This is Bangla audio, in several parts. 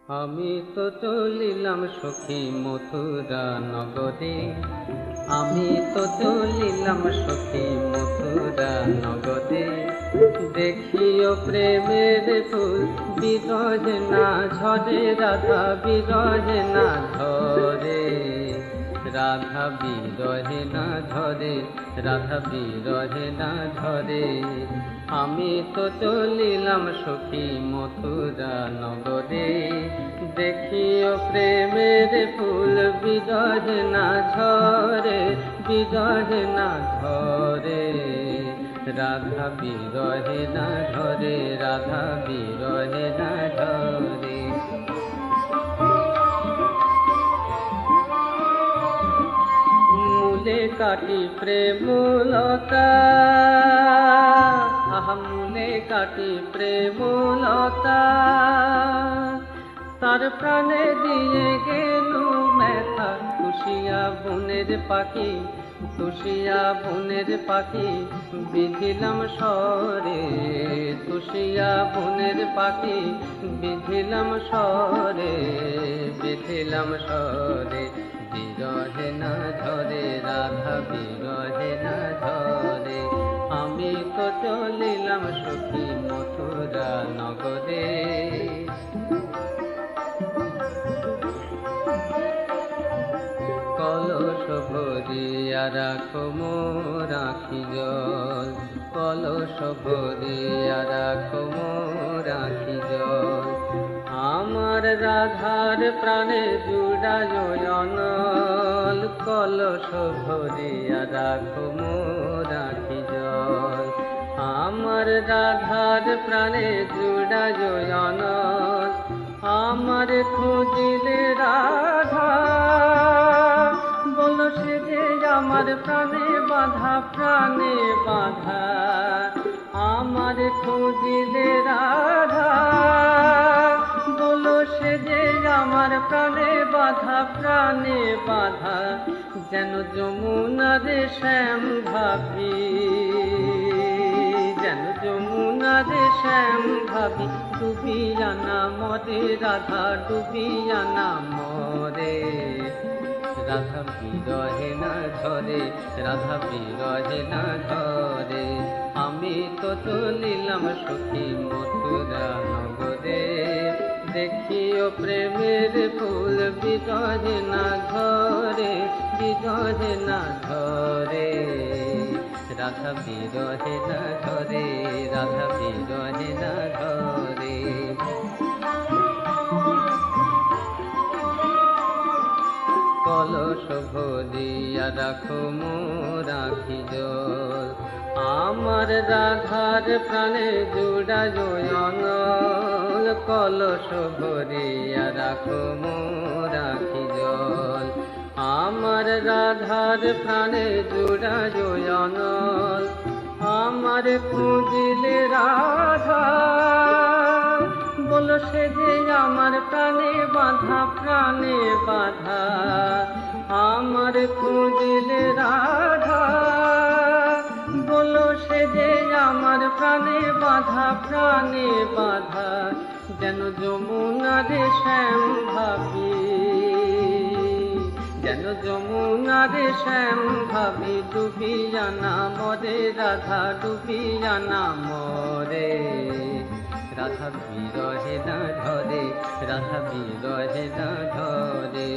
আমি তো চলিলাম সখী মথুরা নগরে, আমি তো চলিলাম সখী মথুরা নগরে। দেখিও প্রেমের ফুল বিরহে না ঝরে, রাধা বিরহে না ঝরে, রাধা বিরহে না ঝরে, রাধা বিরহে না ঝরে। আমি তো চলিলাম সখী মথুরা নগরে, দেখিও প্রেমের ফুল বিরহে না ঝরে, বিরহে না ঝরে, রাধা বিরহে না ঝরে, রাধা বিরহে না ঝরে। মূলে কাটি প্রেমলতা, আহা মূলে কাটি প্রেমলতা, তার প্রাণে দিয়ে গেলু মেথা। তুষিয়া বনের পাখি, তুষিয়া বনের পাখি, বিধিলাম স্বরে, তুষিয়া বনের পাখি, বিধিলাম স্বরে, বিধিলাম স্বরে। বিরহে না ঝরে, রাধা বিরহে না ঝরে। আমি তো চলিলাম সখী মথুরা নগরে। কলস ভরিয়া রাখো মোর আখি জল, কলস ভরিয়া রাখো মোর আখি জল। আমার রাধার প্রাণে জুড়ায় অনল, কলস ভরিয়া রাখো মোর আখি জল। আমার রাধার প্রাণে জুড়ায় অনল, আমার খুঁজিলে রাধা, বলো সে যে আমার প্রাণে বাধা, প্রাণে বাধা। আমার খুঁজিলে রাধা, বলো সে যে আমার প্রাণে বাধা, প্রাণে বাধা। যেন যমুনারে শ্যাম ভাবি, যেন যমুনারে শ্যাম ভাবি, ডুবিয়া না মরে রাধা, ডুবিয়া না মরে, রাধা বিরহে না ঝরে, রাধা বিরহে না ঝরে। আমি তো চলিলাম সখী মথুরা নগরে, দেখিও প্রেমের ফুল বিরহে না ঝরে, বিরহে না ঝরে, রাধা বিরহে না ঝরে, রাধা বিরহে না ঝরে। কলস ভরিয়া রাখো মোর আখি জল, আমার রাধার প্রাণে জুড়ায় অনল, কলস ভরিয়া রাখো মোর আখি জল। আমার রাধার প্রাণে জুড়ায় অনল, আমার খুঁজিলে রাধা, বলো সে যে আমার প্রাণে বাধা, প্রাণে বাধা। আমার খুঁজিলে রাধা, বলো সে যে আমার প্রাণে বাধা, প্রাণে বাধা। যেন যমুনারে শ্যাম ভাবি, যেন যমুনারে শ্যাম ভাবি, ডুবিয়া না মরে রাধা, ডুবিয়া না মরে, রাধা বিরহে না ঝরে, রাধা বিরহে না ঝরে।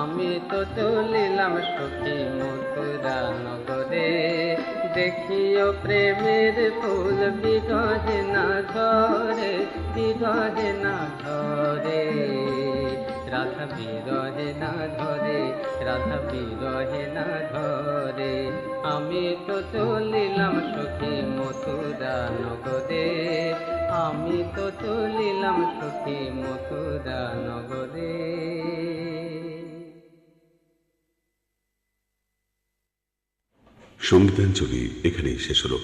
আমি তো চলিলাম সখী মথুরা নগরে, দেখিও প্রেমের ফুল বিরহে না ঝরে, বিরহে না ঝরে, রাধা বিরহে না ঝরে, রাধা বিরহে না ঝরে। আমি তো চলিলাম সখী মথুরা নগরে, আমি তো চলিলাম সখী মথুরা নগরে। সঙ্গীতাঞ্জলি এখানেই শেষ হল।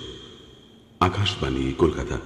আকাশবাণী কলকাতা।